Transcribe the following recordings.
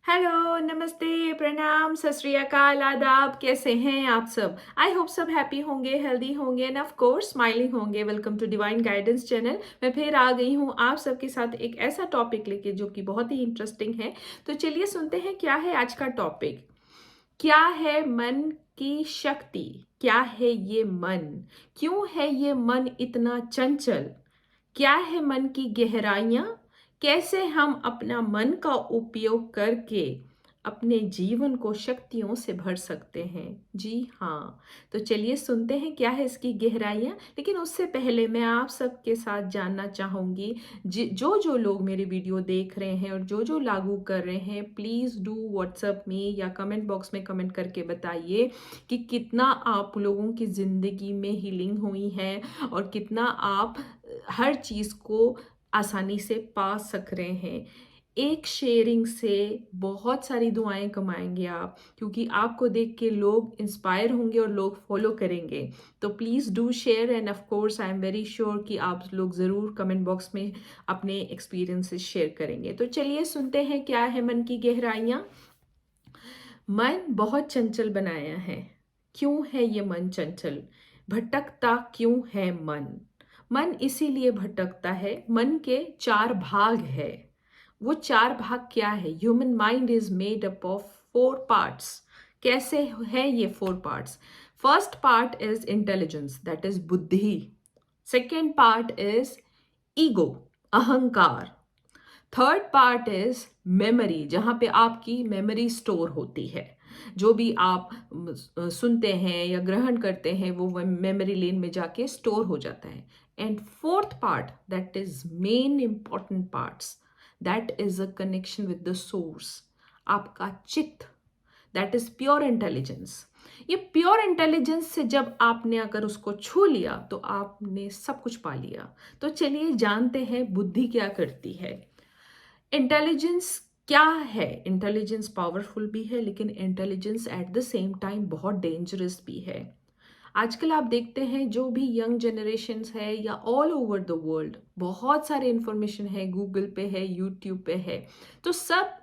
Hello, नमस्ते, प्रणाम, सत श्री अकाल, आदाब, कैसे हैं आप सब? आई होप सब हैप्पी होंगे, हेल्दी होंगे एंड ऑफ कोर्स स्माइलिंग होंगे। Welcome to divine guidance channel. मैं फिर आ गई हूँ आप सबके साथ एक ऐसा टॉपिक लेके जो कि बहुत ही इंटरेस्टिंग है। तो चलिए सुनते हैं क्या है आज का टॉपिक। क्या है मन की शक्ति? क्या है ये मन? क्यों है ये मन इतना चंचल? क्या है मन की गहराइयाँ? कैसे हम अपना मन का उपयोग करके अपने जीवन को शक्तियों से भर सकते हैं? जी हाँ, तो चलिए सुनते हैं क्या है इसकी गहराइयाँ। लेकिन उससे पहले मैं आप सबके साथ जानना चाहूँगी, जो जो लोग मेरे वीडियो देख रहे हैं और जो जो लागू कर रहे हैं, प्लीज़ डू व्हाट्सएप में या कमेंट बॉक्स में कमेंट करके बताइए कि कितना आप लोगों की ज़िंदगी में हीलिंग हुई है और कितना आप हर चीज़ को आसानी से पा सक रहे हैं। एक शेयरिंग से बहुत सारी दुआएं कमाएंगे आप, क्योंकि आपको देख के लोग इंस्पायर होंगे और लोग फॉलो करेंगे। तो please do share and of course I am very sure कि आप लोग ज़रूर कमेंट बॉक्स में अपने एक्सपीरियंसेस शेयर करेंगे। तो चलिए सुनते हैं क्या है मन की गहराइयाँ। मन बहुत चंचल बनाया है। क्यों है ये मन चंचल? भटकता क्यों है मन? मन इसीलिए भटकता है, मन के चार भाग है। वो चार भाग क्या है? Human mind is made up of four parts. कैसे है ये four parts? First part is intelligence, that is बुद्धि। सेकेंड पार्ट इज ईगो, अहंकार। थर्ड पार्ट इज मेमोरी, जहाँ पे आपकी मेमोरी स्टोर होती है। जो भी आप सुनते हैं या ग्रहण करते हैं वो मेमोरी लेन में जाके स्टोर हो जाता है। And fourth part, that is main important parts, that is a connection with the source, आपका चित्त, दैट इज प्योर इंटेलिजेंस। ये प्योर इंटेलिजेंस से जब आपने अगर उसको छू लिया तो आपने सब कुछ पा लिया। तो चलिए जानते हैं बुद्धि क्या करती है। इंटेलिजेंस क्या है? इंटेलिजेंस पावरफुल भी है, लेकिन intelligence at the same time बहुत डेंजरस भी है। आजकल आप देखते हैं जो भी यंग जनरेशन्स है या ऑल ओवर द वर्ल्ड, बहुत सारे इंफॉर्मेशन है, गूगल पे है, यूट्यूब पे है, तो सब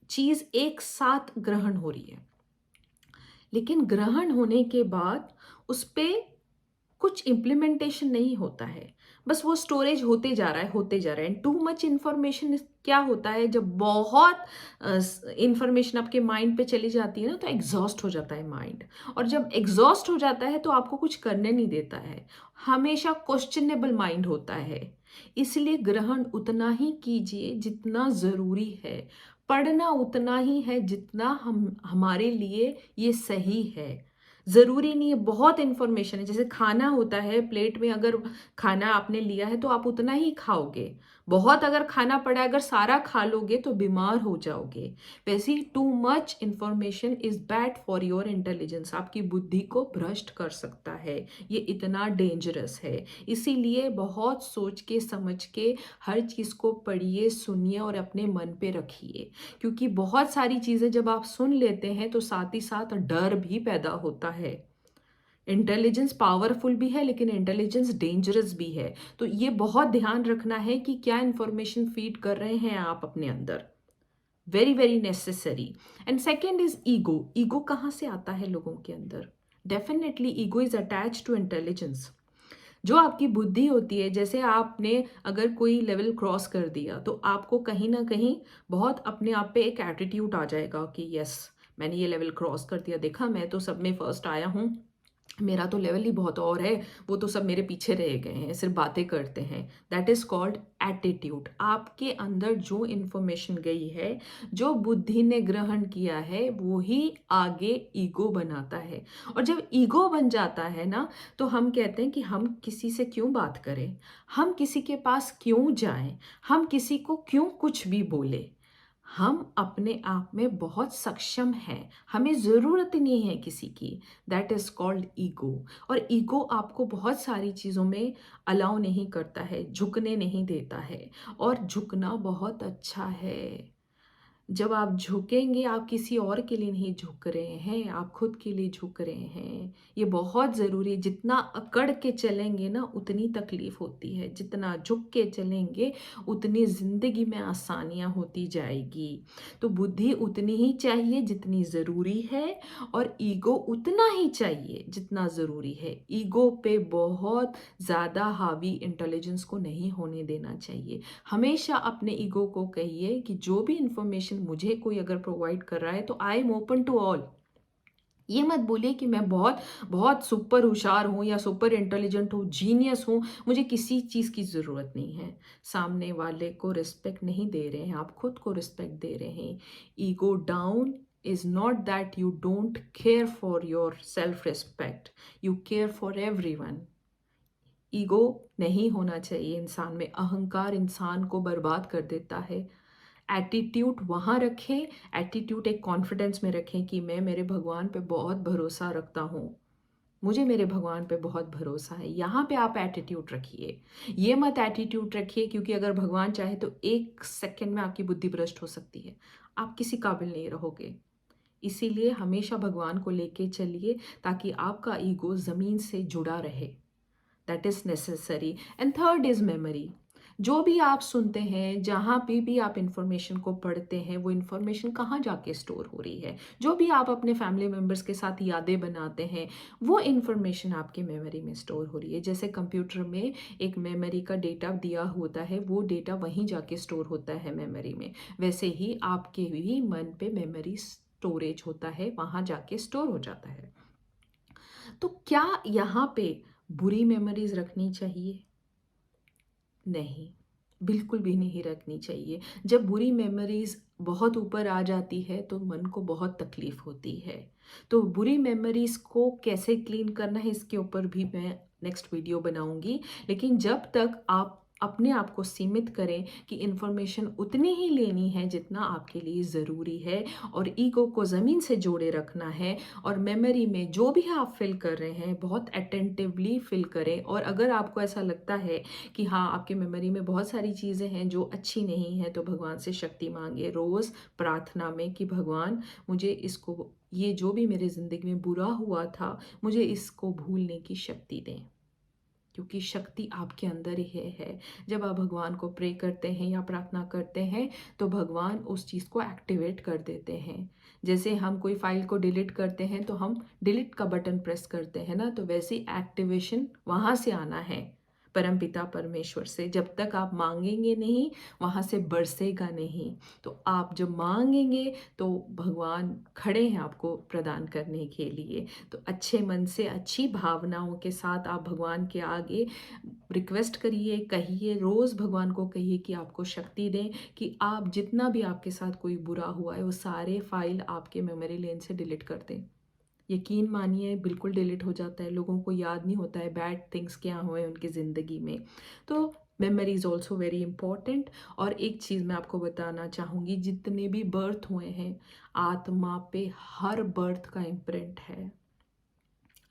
चीज़ एक साथ ग्रहण हो रही है। लेकिन ग्रहण होने के बाद उस पे कुछ इम्प्लीमेंटेशन नहीं होता है। बस वो स्टोरेज होते जा रहा है, होते जा रहा है। एंड टू मच इन्फॉर्मेशन क्या होता है, जब बहुत इंफॉर्मेशन आपके माइंड पे चली जाती है ना, तो एग्जॉस्ट हो जाता है माइंड। और जब एग्जॉस्ट हो जाता है तो आपको कुछ करने नहीं देता है, हमेशा क्वेश्चनेबल माइंड होता है। इसलिए ग्रहण उतना ही कीजिए जितना ज़रूरी है, पढ़ना उतना ही है जितना हम हमारे लिए ये सही है। ज़रूरी नहीं है बहुत इन्फॉर्मेशन है। जैसे खाना होता है, प्लेट में अगर खाना आपने लिया है तो आप उतना ही खाओगे। बहुत अगर खाना पड़ा है, अगर सारा खा लोगे तो बीमार हो जाओगे। वैसे ही too much information is bad for your intelligence, आपकी बुद्धि को भ्रष्ट कर सकता है। ये इतना डेंजरस है। इसीलिए बहुत सोच के समझ के हर चीज़ को पढ़िए, सुनिए और अपने मन पे रखिए। क्योंकि बहुत सारी चीज़ें जब आप सुन लेते हैं तो साथ ही साथ डर भी पैदा होता है। इंटेलिजेंस पावरफुल भी है, लेकिन इंटेलिजेंस डेंजरस भी है। तो ये बहुत ध्यान रखना है कि क्या इंफॉर्मेशन फीड कर रहे हैं आप अपने अंदर। Very very necessary. And second is ego. Ego कहाँ से आता है लोगों के अंदर? Definitely ego is attach to intelligence. जो आपकी बुद्धि होती है, जैसे आपने अगर कोई लेवल क्रॉस कर दिया तो आपको कहीं ना कहीं बहुत अपने आप पे एक एटीट्यूड आ जाएगा कि यस, मैंने ये लेवल क्रॉस कर दिया, देखा मैं तो सब में फर्स्ट आया हूँ, मेरा तो लेवल ही बहुत और है, वो तो सब मेरे पीछे रह गए हैं, सिर्फ बातें करते हैं। That is called attitude. आपके अंदर जो इंफॉर्मेशन गई है, जो बुद्धि ने ग्रहण किया है, वो ही आगे ईगो बनाता है। और जब ईगो बन जाता है ना, तो हम कहते हैं कि हम किसी से क्यों बात करें, हम किसी के पास क्यों जाएं, हम किसी को क्यों कुछ भी बोले। हम अपने आप में बहुत सक्षम हैं, हमें ज़रूरत नहीं है किसी की। That is called ego. और ईगो आपको बहुत सारी चीज़ों में अलाउ नहीं करता है, झुकने नहीं देता है। और झुकना बहुत अच्छा है। जब आप झुकेंगे, आप किसी और के लिए नहीं झुक रहे हैं, आप खुद के लिए झुक रहे हैं। ये बहुत ज़रूरी है। जितना अकड़ के चलेंगे ना, उतनी तकलीफ़ होती है। जितना झुक के चलेंगे, उतनी ज़िंदगी में आसानियाँ होती जाएगी। तो बुद्धि उतनी ही चाहिए जितनी ज़रूरी है, और ईगो उतना ही चाहिए जितना ज़रूरी है। ईगो पे बहुत ज़्यादा हावी इंटेलिजेंस को नहीं होने देना चाहिए। हमेशा अपने ईगो को कहिए कि जो भी इंफॉर्मेशन मुझे कोई अगर प्रोवाइड कर रहा है तो I am open to all. ये मत बोलिए कि मैं बहुत बहुत सुपर होशियार हूँ या सुपर इंटेलिजेंट हूँ, जीनियस हूँ, मुझे किसी चीज़ की ज़रूरत नहीं है। सामने वाले को रिस्पेक्ट नहीं दे रहे हैं, आप खुद को रिस्पेक्ट दे रहे हैं। Ego down is not that you don't care for your self respect, you care for everyone. Ego नहीं होना चाहिए इंसान में। अहंकार इंसान को बर्बाद कर देता है। एटीट्यूड वहाँ रखें, एटीट्यूड एक कॉन्फिडेंस में रखें कि मैं मेरे भगवान पे बहुत भरोसा रखता हूँ, मुझे मेरे भगवान पे बहुत भरोसा है। यहाँ पे आप एटीट्यूड रखिए। ये मत एटीट्यूड रखिए क्योंकि अगर भगवान चाहे तो 1 सेकंड में आपकी बुद्धि भ्रष्ट हो सकती है, आप किसी काबिल नहीं रहोगे। इसीलिए हमेशा भगवान को लेके चलिए ताकि आपका ईगो ज़मीन से जुड़ा रहे। That is necessary. And third is memory. जो भी आप सुनते हैं, जहाँ पे भी आप इंफॉर्मेशन को पढ़ते हैं, वो इंफॉर्मेशन कहाँ जाके स्टोर हो रही है। जो भी आप अपने फैमिली मेम्बर्स के साथ यादें बनाते हैं, वो इंफॉर्मेशन आपके मेमोरी में स्टोर हो रही है। जैसे कंप्यूटर में एक मेमोरी का डेटा दिया होता है, वो डेटा वहीं जाके स्टोर होता है मेमोरी में। वैसे ही आपके भी मन पे मेमोरी स्टोरेज होता है, वहाँ जाके स्टोर हो जाता है। तो क्या यहाँ पे बुरी मेमोरीज रखनी चाहिए? नहीं, बिल्कुल भी नहीं रखनी चाहिए। जब बुरी मेमोरीज बहुत ऊपर आ जाती है तो मन को बहुत तकलीफ होती है। तो बुरी मेमोरीज को कैसे क्लीन करना है, इसके ऊपर भी मैं नेक्स्ट वीडियो बनाऊंगी। लेकिन जब तक आप अपने आप को सीमित करें कि इन्फॉर्मेशन उतनी ही लेनी है जितना आपके लिए ज़रूरी है, और ईगो को ज़मीन से जोड़े रखना है, और मेमोरी में जो भी आप फिल कर रहे हैं बहुत अटेंटिवली फिल करें। और अगर आपको ऐसा लगता है कि हाँ, आपके मेमोरी में बहुत सारी चीज़ें हैं जो अच्छी नहीं हैं, तो भगवान से शक्ति मांगे रोज़ प्रार्थना में कि भगवान मुझे इसको, ये जो भी मेरे ज़िंदगी में बुरा हुआ था, मुझे इसको भूलने की शक्ति दें, क्योंकि शक्ति आपके अंदर ही है। जब आप भगवान को प्रे करते हैं या प्रार्थना करते हैं तो भगवान उस चीज़ को एक्टिवेट कर देते हैं। जैसे हम कोई फाइल को डिलीट करते हैं तो हम डिलीट का बटन प्रेस करते हैं ना, तो वैसी एक्टिवेशन वहाँ से आना है, परमपिता परमेश्वर से। जब तक आप मांगेंगे नहीं, वहाँ से बरसेगा नहीं। तो आप जब मांगेंगे तो भगवान खड़े हैं आपको प्रदान करने के लिए। तो अच्छे मन से, अच्छी भावनाओं के साथ आप भगवान के आगे रिक्वेस्ट करिए, कहिए, रोज़ भगवान को कहिए कि आपको शक्ति दें कि आप जितना भी आपके साथ कोई बुरा हुआ है वो सारे फाइल आपके मेमोरी लेन से डिलीट कर दें। यकीन मानिए बिल्कुल डिलीट हो जाता है। लोगों को याद नहीं होता है बैड थिंग्स क्या हुए उनकी ज़िंदगी में। तो memory is also very important. और एक चीज़ मैं आपको बताना चाहूँगी, जितने भी बर्थ हुए हैं, आत्मा पे हर बर्थ का इम्प्रिंट है।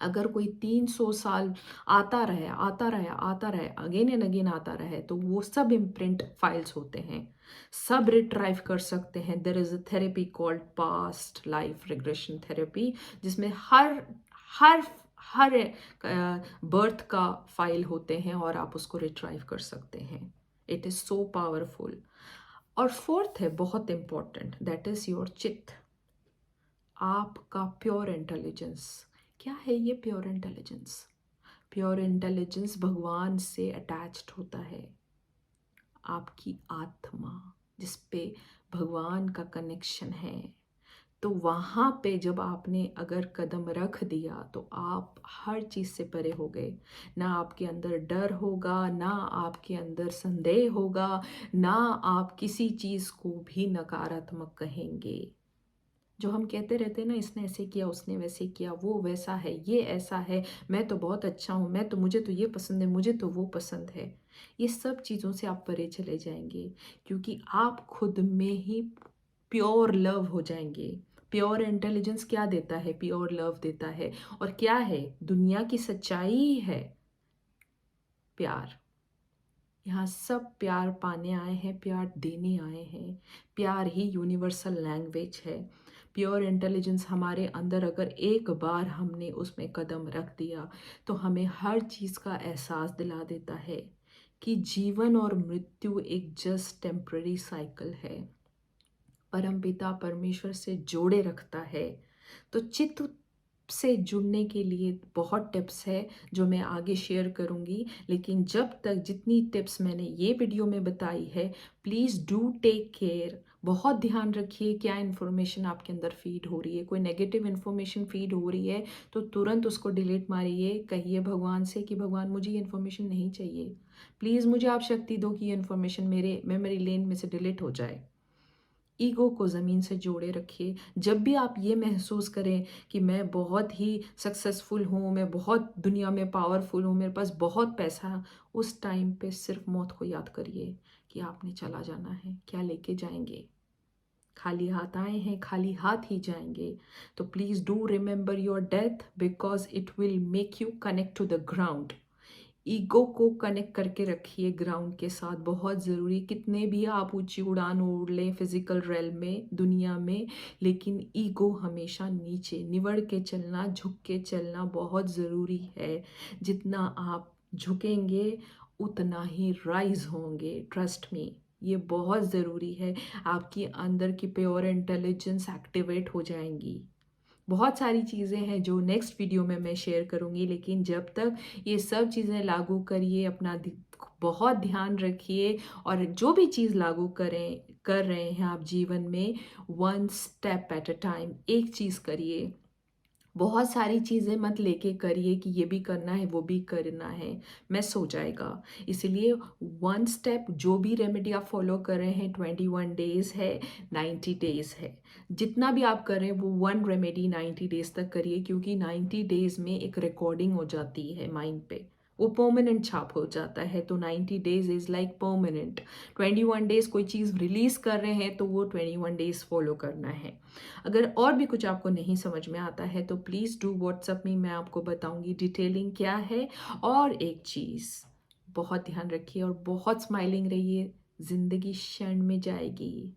अगर कोई 300 साल आता रहा आता रहा आता रहा, अगेन एंड अगेन आता रहा, तो वो सब इम्प्रिंट फाइल्स होते हैं, सब रिट्राइव कर सकते हैं। There is a therapy called past life regression therapy, जिसमें हर हर हर बर्थ का फाइल होते हैं और आप उसको रिट्राइव कर सकते हैं। It is so powerful. और फोर्थ है बहुत इम्पॉर्टेंट, दैट इज़ योर चित्त, आपका प्योर इंटेलिजेंस। क्या है ये प्योर इंटेलिजेंस? प्योर इंटेलिजेंस भगवान से अटैच्ड होता है। आपकी आत्मा जिस पे भगवान का कनेक्शन है, तो वहाँ पे जब आपने अगर कदम रख दिया तो आप हर चीज़ से परे हो गए। ना आपके अंदर डर होगा, ना आपके अंदर संदेह होगा, ना आप किसी चीज़ को भी नकारात्मक कहेंगे। जो हम कहते रहते हैं ना, इसने ऐसे किया, उसने वैसे किया, वो वैसा है, ये ऐसा है, मैं तो बहुत अच्छा हूँ, मैं तो, मुझे तो ये पसंद है, मुझे तो वो पसंद है, ये सब चीज़ों से आप परे चले जाएंगे, क्योंकि आप खुद में ही प्योर लव हो जाएंगे। प्योर इंटेलिजेंस क्या देता है? प्योर लव देता है। और क्या है? दुनिया की सच्चाई है प्यार। यहाँ सब प्यार पाने आए हैं, प्यार देने आए हैं। प्यार ही यूनिवर्सल लैंग्वेज है। प्योर इंटेलिजेंस हमारे अंदर अगर एक बार हमने उसमें कदम रख दिया तो हमें हर चीज़ का एहसास दिला देता है कि जीवन और मृत्यु एक जस्ट टेम्पररी साइकिल है। परमपिता परमेश्वर से जोड़े रखता है। तो चित्त से जुड़ने के लिए बहुत टिप्स है जो मैं आगे शेयर करूंगी, लेकिन जब तक जितनी टिप्स मैंने ये वीडियो में बताई है, प्लीज़ डू टेक केयर। बहुत ध्यान रखिए क्या इन्फॉर्मेशन आपके अंदर फीड हो रही है। कोई नेगेटिव इन्फॉर्मेशन फीड हो रही है तो तुरंत उसको डिलीट मारिए। कहिए भगवान से कि भगवान मुझे ये इन्फॉर्मेशन नहीं चाहिए, प्लीज़ मुझे आप शक्ति दो कि ये इन्फॉर्मेशन मेरे मेमोरी लेन में से डिलीट हो जाए। ईगो को ज़मीन से जोड़े रखिए। जब भी आप ये महसूस करें कि मैं बहुत ही सक्सेसफुल हूँ, मैं बहुत दुनिया में पावरफुल हूँ, मेरे पास बहुत पैसा, उस टाइम पे सिर्फ मौत को याद करिए कि आपने चला जाना है। क्या लेके जाएंगे? खाली हाथ आए हैं, खाली हाथ ही जाएंगे। तो please do remember your death because it will make you connect to the ground. Ego को कनेक्ट करके रखिए ग्राउंड के साथ, बहुत ज़रूरी। कितने भी आप ऊंची उड़ान उड़ लें फिजिकल रेल में, दुनिया में, लेकिन ईगो हमेशा नीचे निवड़ के चलना, झुक के चलना बहुत ज़रूरी है। जितना आप झुकेंगे उतना ही राइज होंगे, ट्रस्ट मी, ये बहुत ज़रूरी है। आपकी अंदर की प्योर इंटेलिजेंस एक्टिवेट हो जाएंगी। बहुत सारी चीज़ें हैं जो नेक्स्ट वीडियो में मैं शेयर करूँगी, लेकिन जब तक ये सब चीज़ें लागू करिए, अपना बहुत ध्यान रखिए, और जो भी चीज़ लागू कर रहे हैं आप जीवन में, one step at a time, एक चीज़ करिए। बहुत सारी चीज़ें मत लेके करिए कि ये भी करना है वो भी करना है, मिस हो जाएगा। इसलिए वन स्टेप, जो भी रेमेडी आप फॉलो कर रहे हैं, 21 डेज़ है, 90 डेज़ है, जितना भी आप कर रहे हैं वो वन रेमेडी 90 डेज़ तक करिए, क्योंकि 90 डेज़ में एक रिकॉर्डिंग हो जाती है माइंड पे, वो परमानेंट छाप हो जाता है। तो 90 days is like permanent. 21 days कोई चीज़ रिलीज़ कर रहे हैं तो वो 21 डेज़ फॉलो करना है। अगर और भी कुछ आपको नहीं समझ में आता है तो प्लीज़ डू व्हाट्सअप में, मैं आपको बताऊंगी डिटेलिंग क्या है। और एक चीज़ बहुत ध्यान रखिए और बहुत स्माइलिंग रहिए, ज़िंदगी क्षण में जाएगी।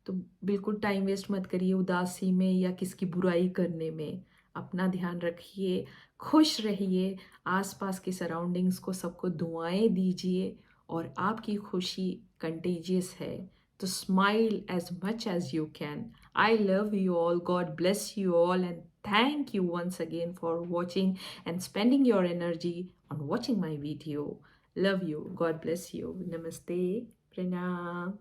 तो बिल्कुल टाइम वेस्ट मत करिए उदासी में या किसी की बुराई करने में। अपना ध्यान रखिए, खुश रहिए, आसपास की सराउंडिंग्स को सबको दुआएं दीजिए, और आपकी खुशी कंटेजियस है। तो smile as much as you can. I love you all, God bless you all, and thank you once again for watching and spending your energy on watching my video. Love you. God bless you. Namaste. Pranam.